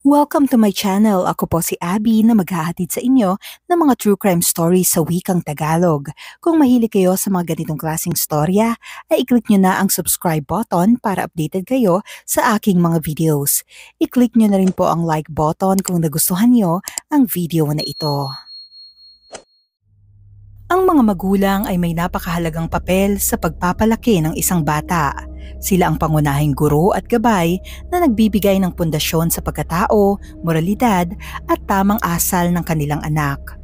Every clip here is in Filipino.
Welcome to my channel. Ako po si Abby na maghahatid sa inyo ng mga true crime stories sa wikang Tagalog. Kung mahilig kayo sa mga ganitong klaseng storya, ay i-click nyo na ang subscribe button para updated kayo sa aking mga videos. I-click nyo na rin po ang like button kung nagustuhan nyo ang video na ito. Ang mga magulang ay may napakahalagang papel sa pagpapalaki ng isang bata. Sila ang pangunahing guro at gabay na nagbibigay ng pundasyon sa pagkatao, moralidad at tamang asal ng kanilang anak.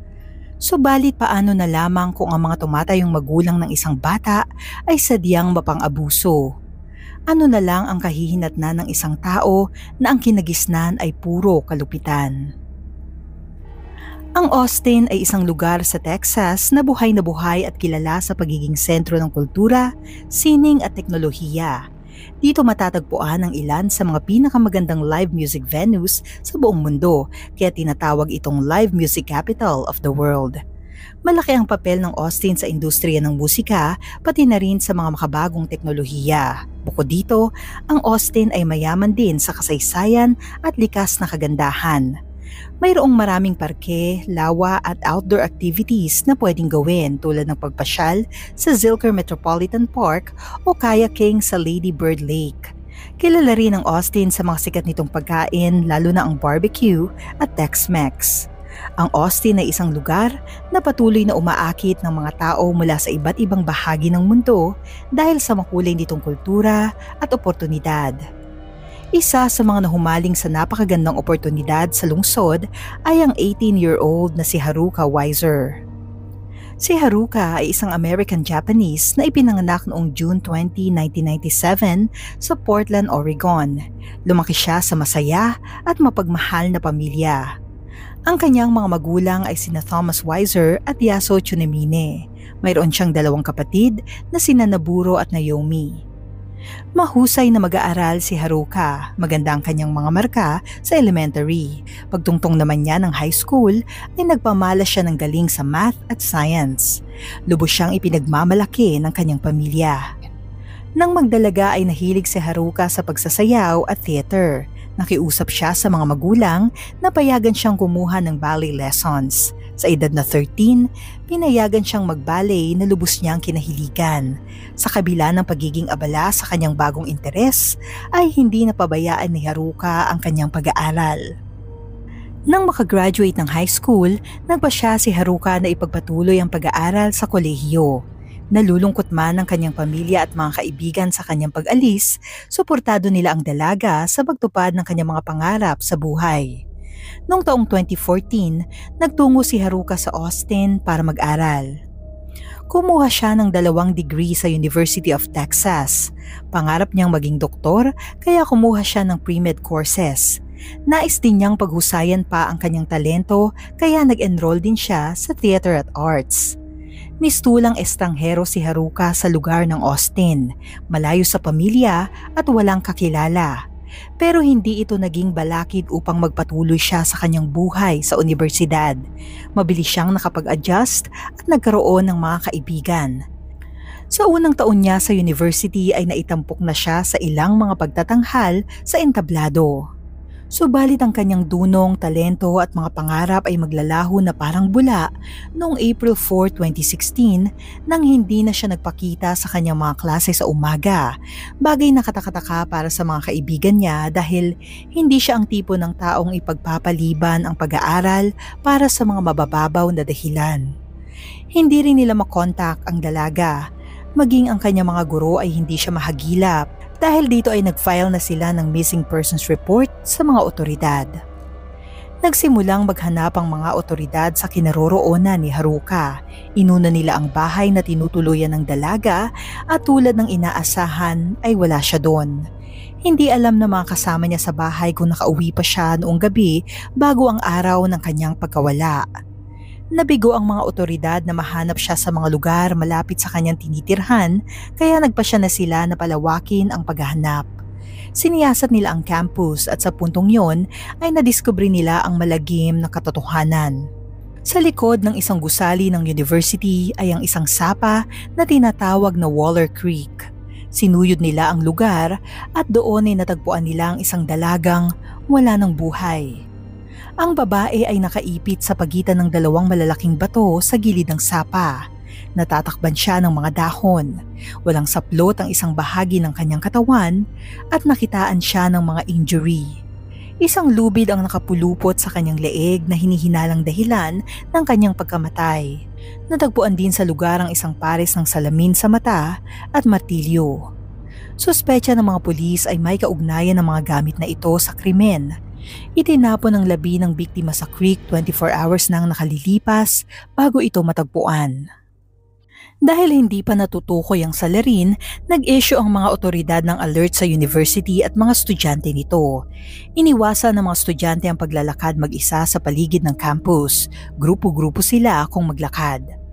Subalit paano na lamang kung ang mga tumatayong magulang ng isang bata ay sadyang mapang-abuso? Ano na lang ang kahihinatnan ng isang tao na ang kinagisnan ay puro kalupitan? Ang Austin ay isang lugar sa Texas na buhay at kilala sa pagiging sentro ng kultura, sining at teknolohiya. Dito matatagpuan ang ilan sa mga pinakamagandang live music venues sa buong mundo, kaya tinatawag itong live music capital of the world. Malaki ang papel ng Austin sa industriya ng musika, pati na rin sa mga makabagong teknolohiya. Bukod dito, ang Austin ay mayaman din sa kasaysayan at likas na kagandahan. Mayroong maraming parke, lawa at outdoor activities na pwedeng gawin tulad ng pagpasyal sa Zilker Metropolitan Park o kayaking sa Lady Bird Lake. Kilala rin ang Austin sa mga sikat nitong pagkain lalo na ang barbecue at Tex-Mex. Ang Austin ay isang lugar na patuloy na umaakit ng mga tao mula sa iba't ibang bahagi ng mundo dahil sa makulay nitong kultura at oportunidad. Isa sa mga nahumaling sa napakagandang oportunidad sa lungsod ay ang 18-year-old na si Haruka Weiser. Si Haruka ay isang American-Japanese na ipinanganak noong June 20, 1997 sa Portland, Oregon. Lumaki siya sa masaya at mapagmahal na pamilya. Ang kanyang mga magulang ay sina Thomas Weiser at Yaso Tsunemine. Mayroon siyang dalawang kapatid na sina Naburo at Naomi. Mahusay na mag-aaral si Haruka, maganda ang kanyang mga marka sa elementary. Pagtungtong naman niya ng high school ay nagpamalas siya ng galing sa math at science. Lubos siyang ipinagmamalaki ng kanyang pamilya. Nang magdalaga ay nahilig si Haruka sa pagsasayaw at theater. Nakiusap siya sa mga magulang na payagan siyang kumuha ng ballet lessons. Sa edad na 13, pinayagan siyang mag-ballet na lubos niyang kinahiligan. Sa kabila ng pagiging abala sa kanyang bagong interes, ay hindi napabayaan ni Haruka ang kanyang pag-aaral. Nang makagraduate ng high school, nagpasya si Haruka na ipagpatuloy ang pag-aaral sa kolehiyo. Nalulungkot man ang kanyang pamilya at mga kaibigan sa kanyang pag-alis, suportado nila ang dalaga sa pagtupad ng kanyang mga pangarap sa buhay. Noong taong 2014, nagtungo si Haruka sa Austin para mag-aral. Kumuha siya ng 2 degree sa University of Texas. Pangarap niyang maging doktor kaya kumuha siya ng pre-med courses. Nais din niyang paghusayan pa ang kanyang talento kaya nag-enroll din siya sa Theater at Arts. Mistulang estranghero si Haruka sa lugar ng Austin, malayo sa pamilya at walang kakilala. Pero hindi ito naging balakid upang magpatuloy siya sa kanyang buhay sa universidad. Mabilis siyang nakapag-adjust at nagkaroon ng mga kaibigan. Sa unang taon niya sa university ay naitampok na siya sa ilang mga pagtatanghal sa entablado. Subalit ang kanyang dunong, talento at mga pangarap ay maglalaho na parang bula noong April 4, 2016 nang hindi na siya nagpakita sa kanyang mga klase sa umaga. Bagay na katakataka para sa mga kaibigan niya dahil hindi siya ang tipo ng taong ipagpapaliban ang pag-aaral para sa mga mabababaw na dahilan. Hindi rin nila makontak ang dalaga. Maging ang kanyang mga guro ay hindi siya mahagilap. Dahil dito ay nag-file na sila ng missing persons report sa mga otoridad. Nagsimulang maghanap ang mga otoridad sa kinaroroonan ni Haruka. Inuna nila ang bahay na tinutuluyan ng dalaga at tulad ng inaasahan ay wala siya doon. Hindi alam ng mga kasama niya sa bahay kung nakauwi pa siya noong gabi bago ang araw ng kanyang pagkawala. Nabigo ang mga otoridad na mahanap siya sa mga lugar malapit sa kanyang tinitirhan kaya nagpasya na sila na palawakin ang paghahanap. Siniyasat nila ang campus at sa puntong yon ay nadiskubre nila ang malagim na katotohanan. Sa likod ng isang gusali ng university ay ang isang sapa na tinatawag na Waller Creek. Sinuyod nila ang lugar at doon ay natagpuan nila ang isang dalagang wala ng buhay. Ang babae ay nakaipit sa pagitan ng dalawang malalaking bato sa gilid ng sapa. Natatakban siya ng mga dahon. Walang saplot ang isang bahagi ng kanyang katawan at nakitaan siya ng mga injury. Isang lubid ang nakapulupot sa kanyang leeg na hinihinalang dahilan ng kanyang pagkamatay. Natagpuan din sa lugar ang isang pares ng salamin sa mata at martilyo. Suspecha ng mga pulis ay may kaugnayan ng mga gamit na ito sa krimen. Itinapon ang labi ng biktima sa creek 24 hours nang nakalilipas bago ito matagpuan. Dahil hindi pa natutukoy ang salarin, nag-issue ang mga otoridad ng alert sa university at mga estudyante nito. Iniwasan ng mga estudyante ang paglalakad mag-isa sa paligid ng campus. Grupo-grupo sila kung maglakad.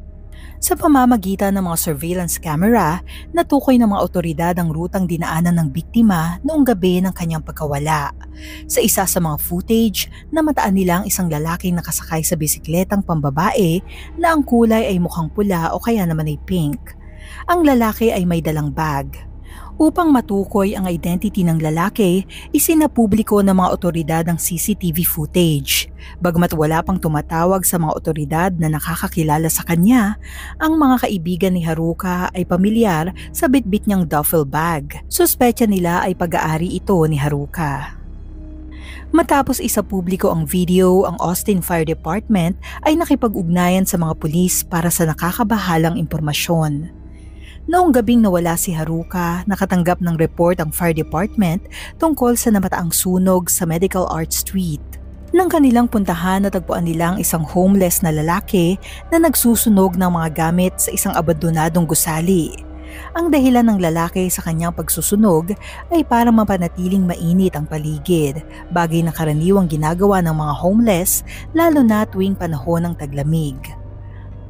Sa pamamagitan ng mga surveillance camera, natukoy ng mga otoridad ang rutang dinaanan ng biktima noong gabi ng kanyang pagkawala. Sa isa sa mga footage, namataan nila ang isang lalaking nakasakay sa bisikletang pambabae na ang kulay ay mukhang pula o kaya naman ay pink. Ang lalaki ay may dalang bag. Upang matukoy ang identity ng lalaki, isinapubliko ng mga otoridad ang CCTV footage. Bagamat wala pang tumatawag sa mga otoridad na nakakakilala sa kanya, ang mga kaibigan ni Haruka ay pamilyar sa bitbit niyang duffel bag. Suspecha nila ay pag-aari ito ni Haruka. Matapos isapubliko ang video, ang Austin Fire Department ay nakipag-ugnayan sa mga pulis para sa nakakabahalang impormasyon. Noong gabing nawala si Haruka, nakatanggap ng report ang fire department tungkol sa namataang sunog sa Medical Arts Street. Nang kanilang puntahan, natagpuan nila ang isang homeless na lalaki na nagsusunog ng mga gamit sa isang abandonadong gusali. Ang dahilan ng lalaki sa kanyang pagsusunog ay para mapanatiling mainit ang paligid, bagay na karaniwang ginagawa ng mga homeless lalo na tuwing panahon ng taglamig.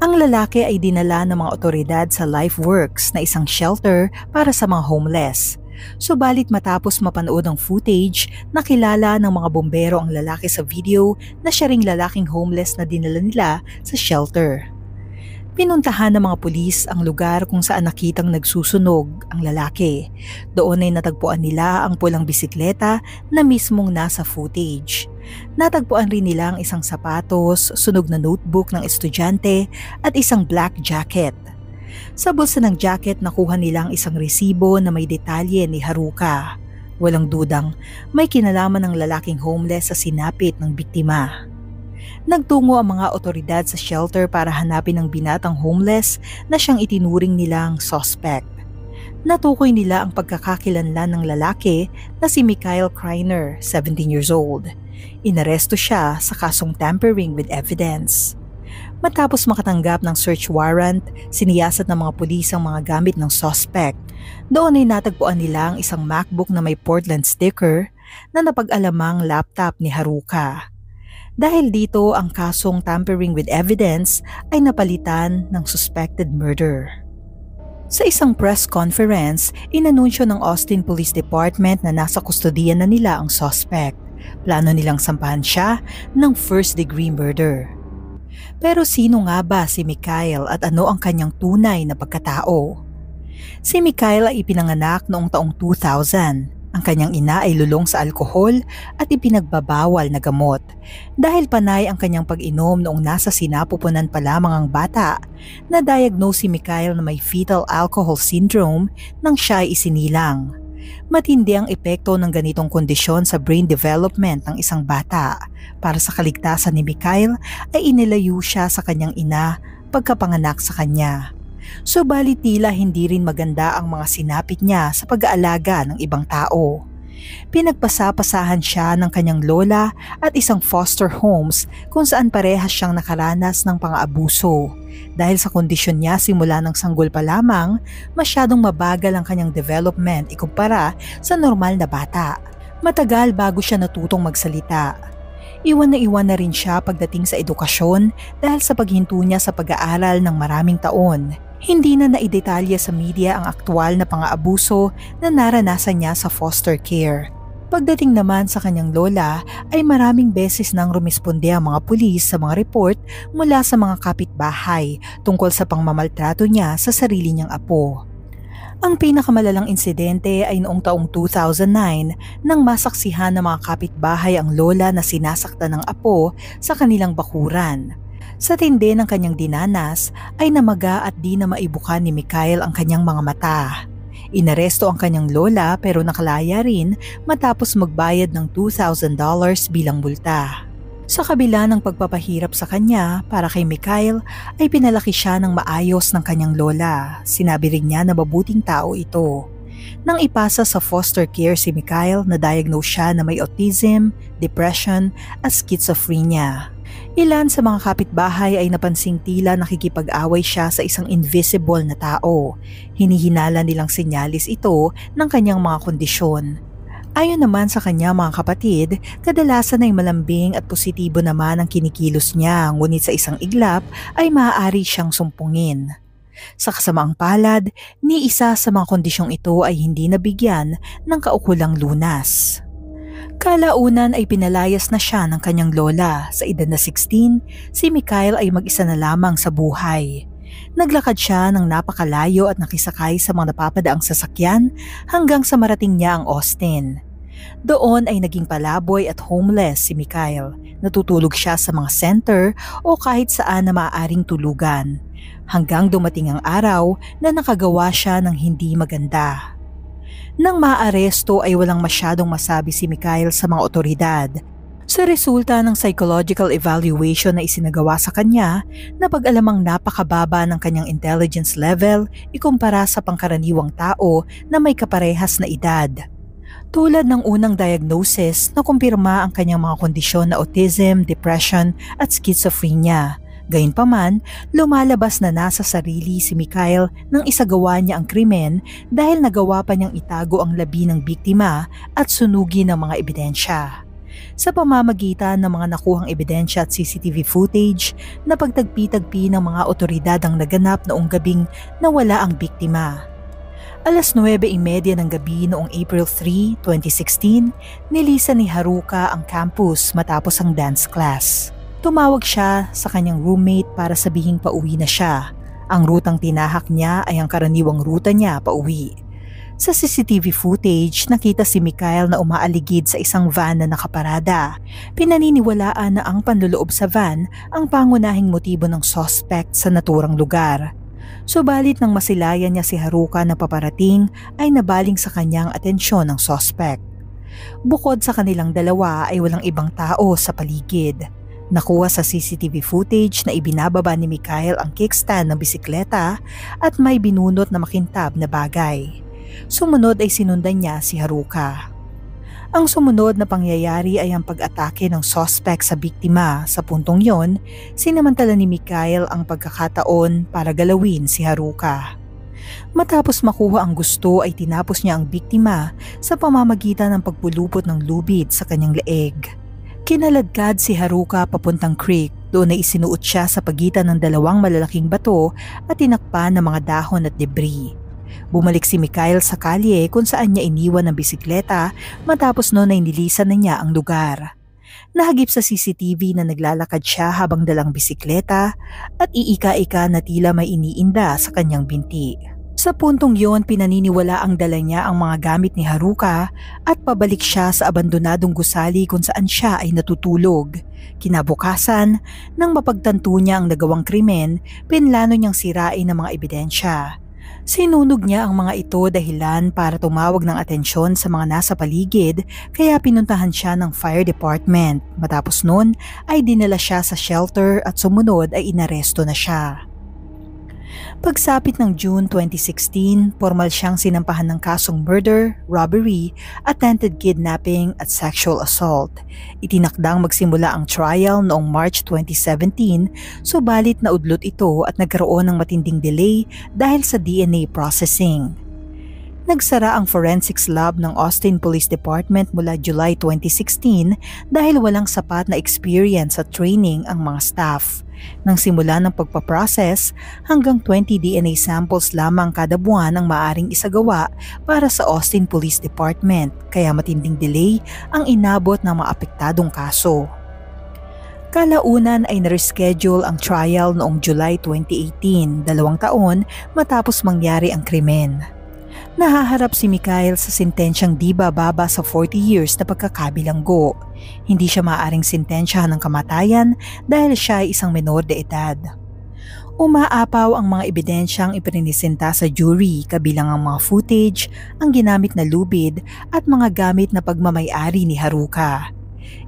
Ang lalaki ay dinala ng mga otoridad sa LifeWorks na isang shelter para sa mga homeless. Subalit matapos mapanood ang footage, nakilala ng mga bombero ang lalaki sa video na siya ring lalaking homeless na dinala nila sa shelter. Pinuntahan ng mga pulis ang lugar kung saan nakitang nagsusunog ang lalaki. Doon ay natagpuan nila ang pulang bisikleta na mismong nasa footage. Natagpuan rin nila ang isang sapatos, sunog na notebook ng estudyante at isang black jacket. Sa bulsa ng jacket nakuha nila ang isang resibo na may detalye ni Haruka. Walang dudang may kinalaman ng lalaking homeless sa sinapit ng biktima. Nagtungo ang mga otoridad sa shelter para hanapin ang binatang homeless na siyang itinuring nilang suspect. Natukoy nila ang pagkakakilanlan ng lalaki na si Mikhail Kreiner, 17 years old. Inaresto siya sa kasong tampering with evidence. Matapos makatanggap ng search warrant, siniyasat ng mga pulis ang mga gamit ng suspect. Doon ay natagpuan nila ang isang MacBook na may Portland sticker na napag-alamang laptop ni Haruka. Dahil dito, ang kasong tampering with evidence ay napalitan ng suspected murder. Sa isang press conference, inanunsyo ng Austin Police Department na nasa kustodiya na nila ang suspect. Plano nilang sampahan siya ng first-degree murder. Pero sino nga ba si Mikhail at ano ang kanyang tunay na pagkatao? Si Mikhail ay ipinanganak noong taong 2000. Ang kanyang ina ay lulong sa alkohol at ipinagbabawal na gamot. Dahil panay ang kanyang pag-inom noong nasa sinapupunan pa lamang ang bata, na-diagnose si Mikhail na may fetal alcohol syndrome nang siya ay isinilang. Matindi ang epekto ng ganitong kondisyon sa brain development ng isang bata. Para sa kaligtasan ni Mikhail ay inilayo siya sa kanyang ina pagkapanganak sa kanya. Subalit tila hindi rin maganda ang mga sinapit niya sa pag-aalaga ng ibang tao. Pinagpasapasahan siya ng kanyang lola at isang foster homes kung saan parehas siyang nakaranas ng pang-aabuso. Dahil sa kondisyon niya simula ng sanggol pa lamang, masyadong mabagal ang kanyang development ikumpara sa normal na bata. Matagal bago siya natutong magsalita. Iwan na rin siya pagdating sa edukasyon dahil sa paghinto niya sa pag-aaral ng maraming taon. Hindi na naidetalya sa media ang aktwal na pang-aabuso na naranasan niya sa foster care. Pagdating naman sa kanyang lola ay maraming beses nang rumisponde ang mga pulis sa mga report mula sa mga kapitbahay tungkol sa pangmamaltrato niya sa sarili niyang apo. Ang pinakamalalang insidente ay noong taong 2009 nang masaksihan ng mga kapitbahay ang lola na sinasaktan ng apo sa kanilang bakuran. Sa tindi ng kanyang dinanas ay namaga at di na maibuka ni Mikhail ang kanyang mga mata. Inaresto ang kanyang lola pero nakalaya rin matapos magbayad ng $2,000 bilang multa. Sa kabila ng pagpapahirap sa kanya para kay Mikhail ay pinalaki siya ng maayos ng kanyang lola. Sinabi rin niya na mabuting tao ito. Nang ipasa sa foster care si Mikhail, na-diagnose siya na may autism, depression at schizophrenia. Ilan sa mga kapitbahay ay napansing tila nakikipag-away siya sa isang invisible na tao. Hinihinala nilang senyalis ito ng kanyang mga kondisyon. Ayon naman sa kanya mga kapatid, kadalasan ay malambing at positibo naman ang kinikilos niya, ngunit sa isang iglap ay maaari siyang sumpungin. Sa kasamaang palad, ni isa sa mga kondisyong ito ay hindi nabigyan ng kaukulang lunas. Kalaunan ay pinalayas na siya ng kanyang lola. Sa edad na 16, si Mikhail ay mag-isa na lamang sa buhay. Naglakad siya ng napakalayo at nakisakay sa mga napapadaang sasakyan hanggang sa marating niya ang Austin. Doon ay naging palaboy at homeless si Mikhail. Natutulog siya sa mga center o kahit saan na maaaring tulugan. Hanggang dumating ang araw na nakagawa siya ng hindi maganda. Nang maaresto ay walang masyadong masabi si Mikhail sa mga otoridad. Sa resulta ng psychological evaluation na isinagawa sa kanya, napag-alamang napakababa ng kanyang intelligence level ikumpara sa pangkaraniwang tao na may kaparehas na edad. Tulad ng unang diagnosis, nakumpirma ang kanyang mga kondisyon na autism, depression at schizophrenia. Gayunpaman, lumalabas na nasa sarili si Mikhail nang isagawa niya ang krimen dahil nagawa pa niyang itago ang labi ng biktima at sunugin ng mga ebidensya. Sa pamamagitan ng mga nakuhang ebidensya at CCTV footage, napagtagpi-tagpi ng mga otoridad ang naganap noong gabing nawala ang biktima. Alas 9:30 ng gabi noong April 3, 2016, nilisan ni Haruka ang campus matapos ang dance class. Tumawag siya sa kanyang roommate para sabihing pauwi na siya. Ang rutang tinahak niya ay ang karaniwang ruta niya pauwi. Sa CCTV footage, nakita si Mikhail na umaaligid sa isang van na nakaparada. Pinaniniwalaan na ang panloloob sa van ang pangunahing motibo ng suspect sa naturang lugar. Subalit nang masilayan niya si Haruka na paparating ay nabaling sa kanyang atensyon ng suspect. Bukod sa kanilang dalawa ay walang ibang tao sa paligid. Nakuha sa CCTV footage na ibinababa ni Mikhail ang kickstand ng bisikleta at may binunot na makintab na bagay. Sumunod ay sinundan niya si Haruka. Ang sumunod na pangyayari ay ang pag-atake ng suspect sa biktima. Sa puntong yon, sinamantala ni Mikhail ang pagkakataon para galawin si Haruka. Matapos makuha ang gusto ay tinapos niya ang biktima sa pamamagitan ng pagpulupot ng lubid sa kanyang leeg. Kinaladkad si Haruka papuntang creek. Doon ay isinuot siya sa pagitan ng dalawang malalaking bato at tinakpan ng mga dahon at debris. Bumalik si Mikhail sa kalye kung saan niya iniwan ang bisikleta matapos noon ay nilisan na niya ang lugar. Nahagip sa CCTV na naglalakad siya habang dalang bisikleta at iika-ika na tila may iniinda sa kanyang binti. Sa puntong yon, pinaniniwala ang dala niya ang mga gamit ni Haruka at pabalik siya sa abandonadong gusali kung saan siya ay natutulog. Kinabukasan, nang mapagtanto niya ang nagawang krimen, pinlano niyang sirain ang mga ebidensya. Sinunog niya ang mga ito dahilan para tumawag ng atensyon sa mga nasa paligid kaya pinuntahan siya ng fire department. Matapos nun ay dinala siya sa shelter at sumunod ay inaresto na siya. Pagsapit ng June 2016, formal siyang sinampahan ng kasong murder, robbery, attempted kidnapping at sexual assault. Itinakdang magsimula ang trial noong March 2017, subalit naudlot ito at nagkaroon ng matinding delay dahil sa DNA processing. Nagsara ang forensics lab ng Austin Police Department mula July 2016 dahil walang sapat na experience at training ang mga staff. Nang simula ng pagpaprocess, hanggang 20 DNA samples lamang kada buwan ang maaring isagawa para sa Austin Police Department, kaya matinding delay ang inabot ng mga apektadong kaso. Kalaunan ay na-reschedule ang trial noong July 2018, 2 taon matapos mangyari ang krimen. Nahaharap si Mikhail sa sentensyang di bababa sa 40 years na pagkakabilanggo. Hindi siya maaaring sentensyahan ng kamatayan dahil siya ay isang menor de edad. Umaapaw ang mga ebidensyang iprinisinta sa jury kabilang ang mga footage, ang ginamit na lubid at mga gamit na pagmamay-ari ni Haruka.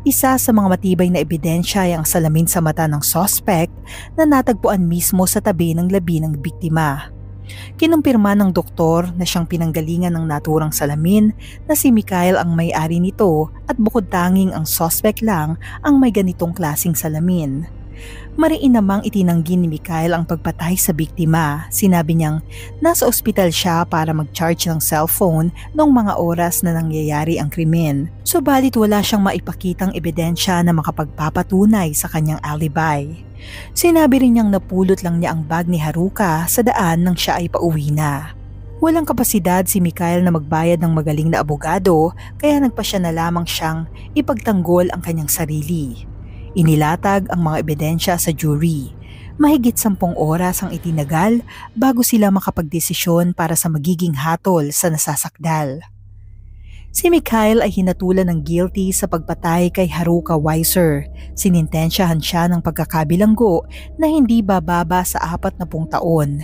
Isa sa mga matibay na ebidensya ay ang salamin sa mata ng suspect na natagpuan mismo sa tabi ng labi ng biktima. Kinumpirma ng doktor na siyang pinanggalingan ng naturang salamin na si Mikhail ang may-ari nito at bukod tanging ang suspect lang ang may ganitong klasing salamin. Mariin namang itinanggi ni Mikhail ang pagpatay sa biktima. Sinabi niyang nasa ospital siya para mag-charge ng cellphone noong mga oras na nangyayari ang krimen. Subalit wala siyang maipakitang ebidensya na makapagpapatunay sa kanyang alibi. Sinabi rin niyang napulot lang niya ang bag ni Haruka sa daan nang siya ay pauwi na. Walang kapasidad si Mikhail na magbayad ng magaling na abogado kaya nagpasya na lamang siyang ipagtanggol ang kanyang sarili. Inilatag ang mga ebidensya sa jury. Mahigit 10 oras ang itinagal bago sila makapagdesisyon para sa magiging hatol sa nasasakdal. Si Mikhail ay hinatulan ng guilty sa pagpatay kay Haruka Weiser. Sinintensyahan siya ng pagkakabilanggo na hindi bababa sa 40 taon.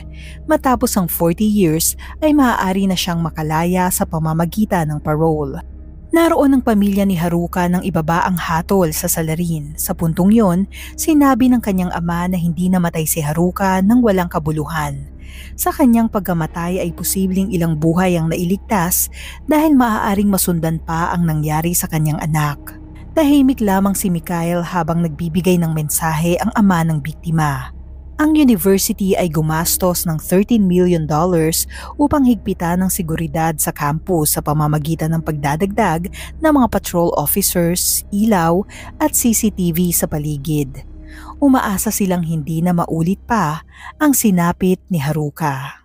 Matapos ang 40 years ay maaari na siyang makalaya sa pamamagitan ng parole. Naroon ang pamilya ni Haruka nang ibaba ang hatol sa salarin. Sa puntong yon, sinabi ng kanyang ama na hindi namatay si Haruka nang walang kabuluhan. Sa kanyang pagkamatay ay posibleng ilang buhay ang nailigtas dahil maaaring masundan pa ang nangyari sa kanyang anak. Tahimik lamang si Mikhail habang nagbibigay ng mensahe ang ama ng biktima. Ang university ay gumastos ng $13 million upang higpitan ang seguridad sa campus sa pamamagitan ng pagdadagdag ng mga patrol officers, ilaw at CCTV sa paligid. Umaasa silang hindi na maulit pa ang sinapit ni Haruka.